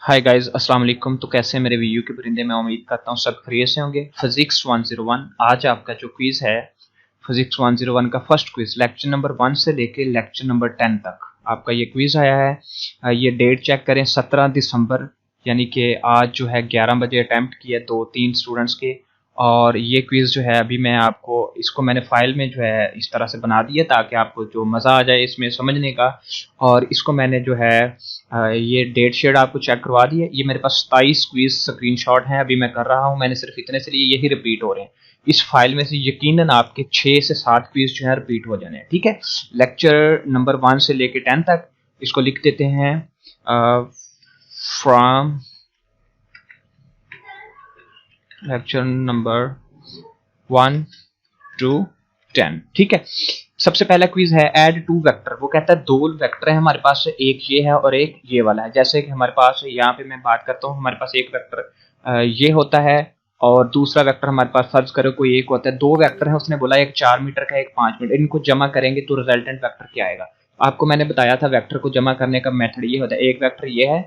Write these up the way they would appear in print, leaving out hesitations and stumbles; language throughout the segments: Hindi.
हाय गाइस, अस्सलाम वालेकुम। तो कैसे हैं मेरे वीडियो के परिंदे। मैं उम्मीद करता हूँ सब खैरियत से होंगे। फिजिक्स 101 आज आपका जो क्विज है, फिजिक्स 101 का फर्स्ट क्विज लेक्चर नंबर 1 से लेके लेक्चर नंबर 10 तक आपका ये क्विज आया है। ये डेट चेक करें, 17 दिसंबर, यानी कि आज जो है 11 बजे अटैम्प्ट किया 2-3 स्टूडेंट्स के। और ये क्विज जो है अभी मैं आपको इसको मैंने फाइल में जो है इस तरह से बना दिया ताकि आपको जो मज़ा आ जाए इसमें समझने का। और इसको मैंने जो है ये डेट शेड आपको चेक करवा दी है। ये मेरे पास 27 क्विज स्क्रीनशॉट हैं, अभी मैं कर रहा हूँ। मैंने सिर्फ इतने से लिए यही रिपीट हो रहे हैं। इस फाइल में से यकीनन आपके 6 से 7 क्विज जो है रिपीट हो जाने हैं। ठीक है, लेक्चर नंबर 1 से लेके 10 तक इसको लिख देते हैं फ्रॉम लेक्चर नंबर 1 to 10। ठीक है, सबसे पहला क्विज है ऐड टू वेक्टर। वो कहता है दो वेक्टर है हमारे पास, एक ये है और एक ये वाला है। जैसे कि हमारे पास यहाँ पे मैं बात करता हूँ, हमारे पास एक वेक्टर ये होता है और दूसरा वेक्टर हमारे पास फर्ज करो कोई एक होता है। दो वेक्टर है, उसने बोला एक 4 मीटर का, एक 5 मीटर। इनको जमा करेंगे तो रिजल्टेंट वेक्टर क्या आएगा। आपको मैंने बताया था वेक्टर को जमा करने का मेथड ये होता है। एक वेक्टर ये है,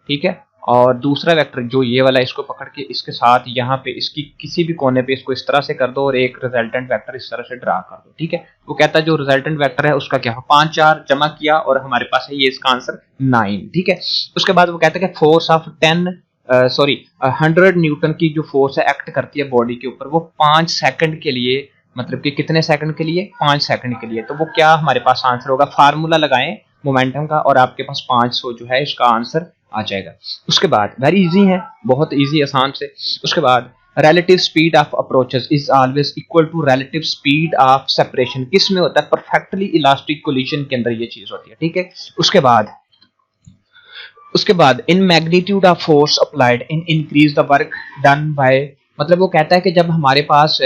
ठीक है, और दूसरा वेक्टर जो ये वाला, इसको पकड़ के इसके साथ यहाँ पे इसकी किसी भी कोने पे इसको इस तरह से कर दो और एक रिजल्टेंट वेक्टर इस तरह से ड्रा कर दो। ठीक है, वो कहता है जो रिजल्टेंट वेक्टर है उसका क्या हो, 5 4 जमा किया और हमारे पास है ये इसका आंसर 9। ठीक है, उसके बाद वो कहता है कि फोर्स ऑफ 100 न्यूटन की जो फोर्स है एक्ट करती है बॉडी के ऊपर, वो 5 सेकंड के लिए, मतलब कि कितने सेकंड के लिए, 5 सेकंड के लिए। तो वो क्या हमारे पास आंसर होगा, फार्मूला लगाएं मोमेंटम का और आपके पास 500 जो है इसका आंसर आ जाएगा। उसके बाद वेरी इजी है, बहुत इजी आसान से। उसके बाद relative speed of approaches is always equal to relative speed of separation। किस में होता है, perfectly elastic collision के अंदर ये चीज होती है। ठीक है, उसके बाद in magnitude of force applied in increase the work done by, मतलब वो कहता है कि जब हमारे पास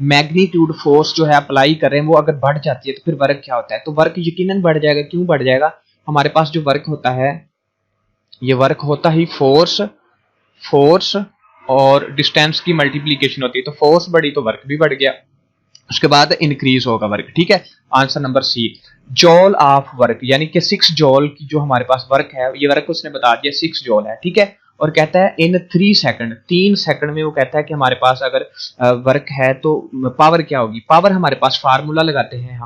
मैग्नीट्यूड फोर्स जो है अप्लाई कर रहे हैं वो अगर बढ़ जाती है तो फिर वर्क क्या होता है। तो वर्क यकीनन बढ़ जाएगा। क्यों बढ़ जाएगा, हमारे पास जो वर्क होता है ये वर्क होता ही फोर्स और डिस्टेंस की मल्टीप्लीकेशन होती है। तो फोर्स बढ़ी तो वर्क भी बढ़ गया। उसके बाद इंक्रीज होगा वर्क। ठीक है, answer number C, joule of work, यानी कि 6 जॉल की जो हमारे पास वर्क है, ये वर्क उसने बता दिया 6 जॉल है। ठीक है, और कहता है इन 3 सेकंड, 3 सेकंड में वो कहता है कि हमारे पास अगर वर्क है तो पावर क्या होगी। पावर हमारे पास फार्मूला लगाते हैं,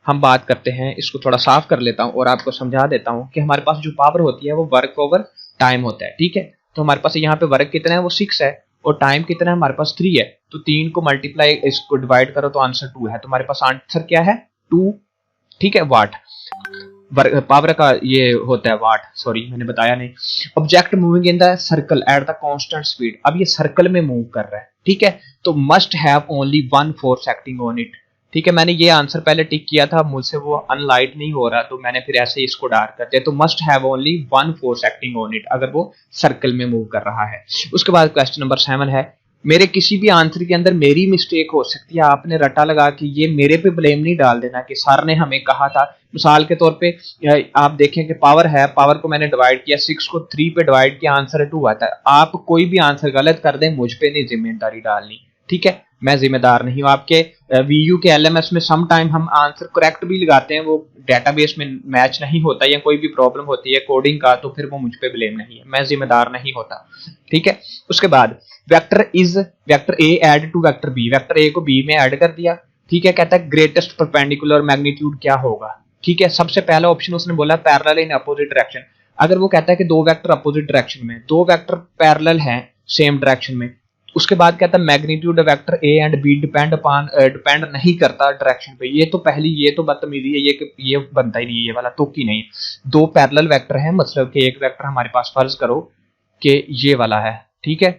हम बात करते हैं, इसको थोड़ा साफ कर लेता हूं और आपको समझा देता हूं कि हमारे पास जो पावर होती है वो वर्क ओवर टाइम होता है। ठीक है, तो हमारे पास यहाँ पे वर्क कितना है, वो 6 है और टाइम कितना है हमारे पास 3 है। तो 3 को मल्टीप्लाई, इसको डिवाइड करो तो आंसर 2 है। तो हमारे पास आंसर क्या है, 2। ठीक है, वाट पावर का ये होता है वाट, सॉरी मैंने बताया नहीं। Object moving in the circle at the constant speed, अब ये सर्कल में मूव कर रहा है। ठीक है, तो must have only one force acting on it. ठीक है, मैंने ये आंसर पहले टिक किया था, मुझसे वो अनलाइट नहीं हो रहा तो मैंने फिर ऐसे ही इसको डार्क कर दिया। तो must have only one force acting on it, अगर वो सर्कल में मूव कर रहा है। उसके बाद क्वेश्चन नंबर 7 है, मेरे किसी भी आंसर के अंदर मेरी मिस्टेक हो सकती है। आपने रटा लगा कि ये मेरे पे ब्लेम नहीं डाल देना कि सर ने हमें कहा था। मिसाल के तौर पे आप देखें कि पावर है, पावर को मैंने डिवाइड किया, 6 को 3 पे डिवाइड किया, आंसर 2 आता है। आप कोई भी आंसर गलत कर दें, मुझ पे नहीं जिम्मेदारी डालनी। ठीक है, मैं जिम्मेदार नहीं हूं। आपके वीयू के एलएमएस में सम टाइम हम आंसर करेक्ट भी लगाते हैं, वो डेटाबेस में मैच नहीं होता या कोई भी प्रॉब्लम होती है कोडिंग का, तो फिर वो मुझ पे ब्लेम नहीं है, मैं जिम्मेदार नहीं होता। ठीक है, उसके बाद vector is vector A add to vector B, vector A को बी में ऐड कर दिया। ठीक है, कहता है ग्रेटेस्ट परपेंडिकुलर मैग्नीट्यूड क्या होगा। ठीक है, सबसे पहला ऑप्शन उसने बोला पैरेलल इन अपोजिट डायरेक्शन। अगर वो कहता है कि दो वेक्टर अपोजिट डायरेक्शन में, दो वेक्टर पैरेलल हैं सेम डायरेक्शन में, उसके बाद कहता है magnitude vector A and B depend नहीं करता डायरेक्शन पे। ये तो पहली, ये तो बदतमीजी है, ये बनता ही नहीं, ये वाला तुक ही नहीं। दो पैरेलल वेक्टर हैं, मतलब कि एक वेक्टर हमारे पास फर्ज करो कि ये वाला है, ठीक है,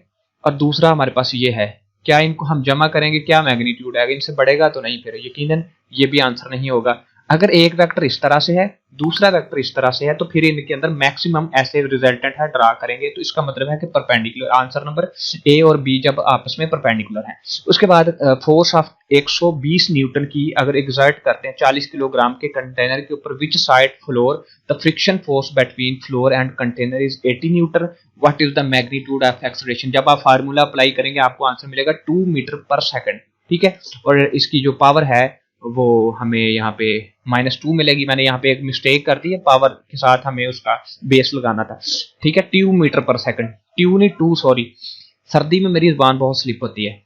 और दूसरा हमारे पास ये है। क्या इनको हम जमा करेंगे, क्या मैग्नीट्यूड आएगा, इनसे बढ़ेगा तो नहीं, फिर यकीनन ये भी आंसर नहीं होगा। अगर एक वेक्टर इस तरह से है, दूसरा वेक्टर इस तरह से है, तो फिर इनके अंदर मैक्सिमम ऐसे रिजल्टेंट है ड्रा करेंगे, तो इसका मतलब है कि परपेंडिकुलर। आंसर नंबर ए और बी जब आपस में परपेंडिकुलर है। उसके बाद फोर्स ऑफ 120 न्यूटन की अगर एग्जर्ट करते हैं 40 किलोग्राम के कंटेनर के ऊपर, which side floor the friction force between floor and container is 80 Newton, what is the magnitude of acceleration. जब आप फार्मूला अप्लाई करेंगे आपको आंसर मिलेगा 2 मीटर पर सेकंड। ठीक है, और इसकी जो पावर है वो हमें यहाँ पे -2 मिलेगी। मैंने यहाँ पे एक मिस्टेक कर दी है, पावर के साथ हमें उसका बेस लगाना था, ठीक है। ट्यू मीटर पर सेकंड, ट्यू नहीं टू, सॉरी, सर्दी में मेरी जुबान बहुत स्लिप होती है।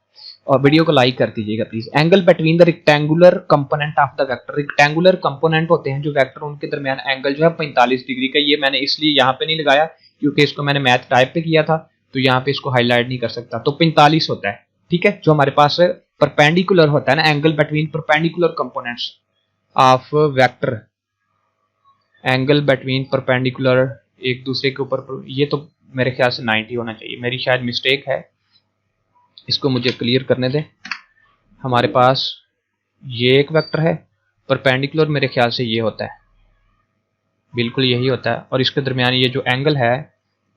और वीडियो को लाइक कर दीजिएगा please. Angle between the rectangular component of the vector, rectangular component होते हैं जो वेक्टर, उनके दरमियान एंगल जो है 45 डिग्री का। ये मैंने इसलिए यहाँ पे नहीं लगाया क्योंकि इसको मैंने मैथ टाइप पे किया था, तो यहाँ पे इसको हाईलाइट नहीं कर सकता। तो 45 होता है, ठीक है। जो हमारे पास परपेंडिकुलर होता है ना, angle between perpendicular components of vector, angle between perpendicular एक दूसरे के ऊपर, ये तो मेरे ख्याल से 90 होना चाहिए, मेरी शायद मिस्टेक है, इसको मुझे क्लियर करने दें। हमारे पास ये एक वेक्टर है, परपेंडिकुलर मेरे ख्याल से ये होता है, बिल्कुल यही होता है, और इसके दरमियान ये जो एंगल है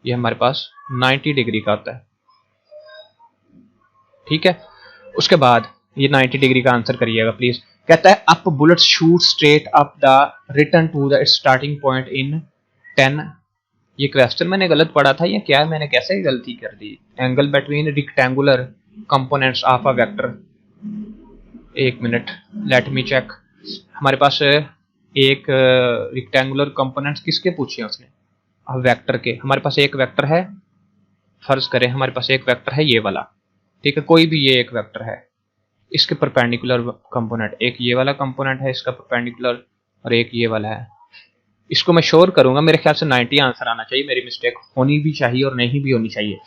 ये हमारे पास 90 डिग्री का होता है, ठीक है। उसके बाद ये 90 डिग्री का आंसर करिएगा प्लीज। कहता है up bullet shoot straight up the return to the starting point in 10। ये क्वेश्चन मैंने गलत पढ़ा था या क्या, मैंने कैसे गलती कर दी। Angle between rectangular components of a vector, एक मिनट, लेट मी चेक। हमारे पास एक रेक्टेंगुलर कंपोनेंट्स किसके पूछे हैं उसने, वेक्टर के। हमारे पास एक वेक्टर है, फर्ज करें हमारे पास एक वेक्टर है ये वाला, ठीक है, कोई भी ये एक वेक्टर है, इसके परपेंडिकुलर कंपोनेंट, एक ये वाला कंपोनेंट है इसका परपेंडिकुलर, और एक ये वाला है। इसको मैं श्योर करूंगा, मेरे ख्याल से 90 आंसर आना चाहिए, मेरी मिस्टेक होनी भी चाहिए और नहीं भी होनी चाहिए।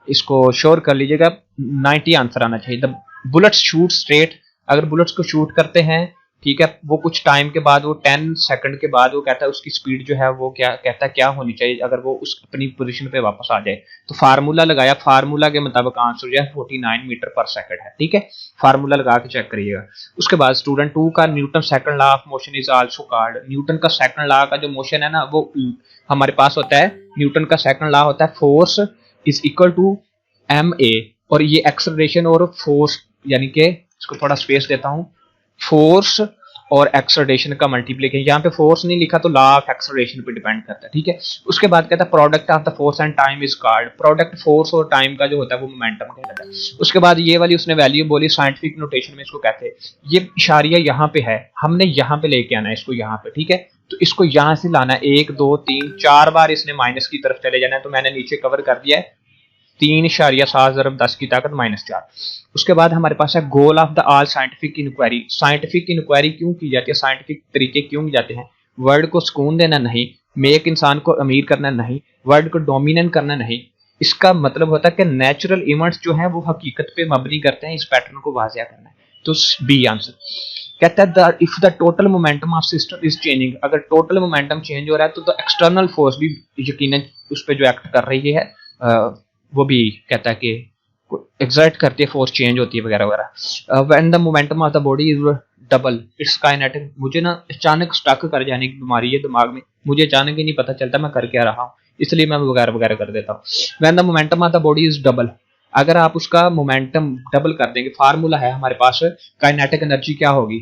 इसको श्योर कर लीजिएगा, 90 आंसर आना चाहिए। द बुलेट शूट स्ट्रेट, अगर बुलेट्स को शूट करते हैं, ठीक है, वो कुछ टाइम के बाद, वो 10 सेकंड के बाद, वो कहता है उसकी स्पीड जो है वो क्या कहता है क्या होनी चाहिए अगर वो उस अपनी पोजीशन पे वापस आ जाए। तो फार्मूला लगाया, फार्मूला के मुताबिक आंसर जो है 49 मीटर पर सेकंड है, ठीक है। फार्मूला लगा के चेक करिएगा। उसके बाद स्टूडेंट 2 का Newton second law of motion is also called. Newton का सेकंड लॉ का जो मोशन है ना, वो हमारे पास होता है, न्यूटन का सेकंड लॉ होता है force is equal to ma, और ये एक्सेलरेशन और फोर्स, यानी कि इसको थोड़ा स्पेस देता हूं, फोर्स और एक्सेलरेशन का मल्टीप्लिकेशन। यहाँ पे फोर्स नहीं लिखा तो लॉ ऑफ एक्सेलरेशन पे डिपेंड करता है, ठीक है। उसके बाद कहता है product of the force and time is called. Product force और टाइम का जो होता है वो मोमेंटम कहलाता है। उसके बाद ये वाली उसने वैल्यू बोली, साइंटिफिक नोटेशन में इसको कहते हैं, ये इशारिया यहाँ पे है, हमने यहाँ पे लेके आना है इसको यहाँ पे, ठीक है। तो इसको यहाँ से लाना है, 1 2 3 4 बार इसने माइनस की तरफ चले जाना है, तो मैंने नीचे कवर कर दिया है 3.7 × 10 की ताकत -4। उसके बाद हमारे पास है goal of the all scientific inquiry. Scientific inquiry क्यों की जाती है, साइंटिफिक तरीके क्यों की जाते हैं, वर्ल्ड को सुकून देना नहीं, एक इंसान को अमीर करना नहीं, वर्ल्ड को डोमिनेट करना नहीं। इसका मतलब होता है कि नेचुरल इवेंट्स जो है वो हकीकत पे मबनी करते हैं, इस पैटर्न को वाजिया करना है। तो बी आंसर कहता है if the total momentum of system is changing, अगर टोटल मोमेंटम चेंज हो रहा है तो द एक्सटर्नल फोर्स भी यकीनन उस पर जो एक्ट कर रही है वो भी कहता है कि एक्सर्ट करती है, फोर्स चेंज होती है वगैरह वगैरह। When the momentum of the body is double it's kinetic. मुझे ना अचानक स्टक कर जाने की बीमारी है दिमाग में, मुझे अचानक ही नहीं पता चलता मैं कर क्या रहा हूँ, इसलिए मैं वगैरह वगैरह कर देता हूँ। When the momentum of the body is double, अगर आप उसका मोमेंटम डबल कर देंगे, फार्मूला है हमारे पास, काइनेटिक एनर्जी क्या होगी,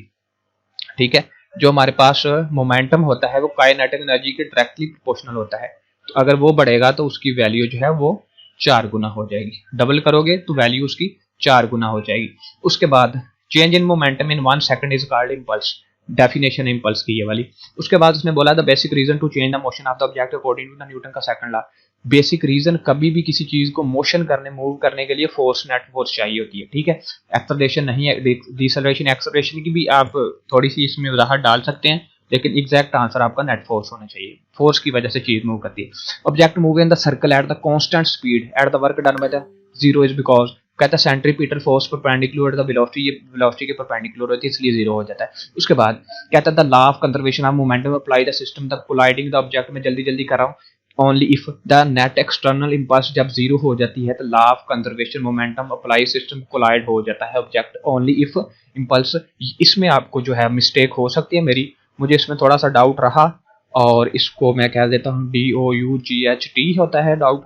ठीक है। जो हमारे पास मोमेंटम होता है वो काइनेटिक एनर्जी के डायरेक्टली प्रोपोर्शनल होता है, तो अगर वो बढ़ेगा तो उसकी वैल्यू जो है वो 4 गुना हो जाएगी। डबल करोगे तो वैल्यू उसकी 4 गुना हो जाएगी। उसके बाद change in momentum in 1 second is called impulse, definition impulse की ये वाली। उसके बाद उसने बोला the basic reason to change the motion of the object according to the Newton का सेकंड लॉ। बेसिक रीजन, कभी भी किसी चीज को मोशन करने, मूव करने के लिए फोर्स, नेट फोर्स चाहिए होती है, ठीक है। एक्सेलरेशन नहीं है, डिसेलरेशन, एक्सेलरेशन की भी आप थोड़ी सी इसमें वजाहत डाल सकते हैं, लेकिन एग्जैक्ट आंसर आपका नेट फोर्स होना चाहिए। फोर्स की वजह से चीज मूव करती है। Object move in the circle at the constant speed at the work done by the zero is because, कहता है centripetal force perpendicular the velocity, ये वेलोसिटी के परपेंडिकुलर होती है इसलिए जीरो हो जाता है। उसके बाद कहता है the law of conservation of momentum apply the system the colliding the object, में जल्दी जल्दी कर रहा हूँ, only if the net external impulse जब जीरो हो जाती है तो law of conservation momentum apply system collide हो जाता है ऑब्जेक्ट, ओनली इफ इंपल्स। इसमें आपको जो है मिस्टेक हो सकती है मेरी, मुझे इसमें थोड़ा सा डाउट रहा, और इसको मैं कह देता हूँ DOUGHT होता है डाउट,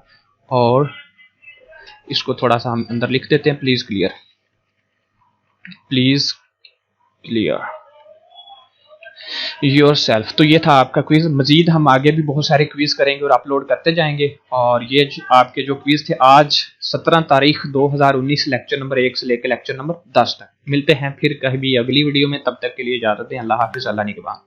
और इसको थोड़ा सा हम अंदर लिख देते हैं, please clear, please clear yourself. तो ये था आपका क्विज। मजीद हम आगे भी बहुत सारे क्विज करेंगे और अपलोड करते जाएंगे, और ये आपके जो क्विज थे आज 17 तारीख 2019 लेक्चर नंबर 1 से लेकर लेक्चर नंबर 10 तक। मिलते हैं फिर कहीं भी अगली वीडियो में, तब तक के लिए इजाजत दें। अल्लाह हाफिज, अल्लाह निगहबान।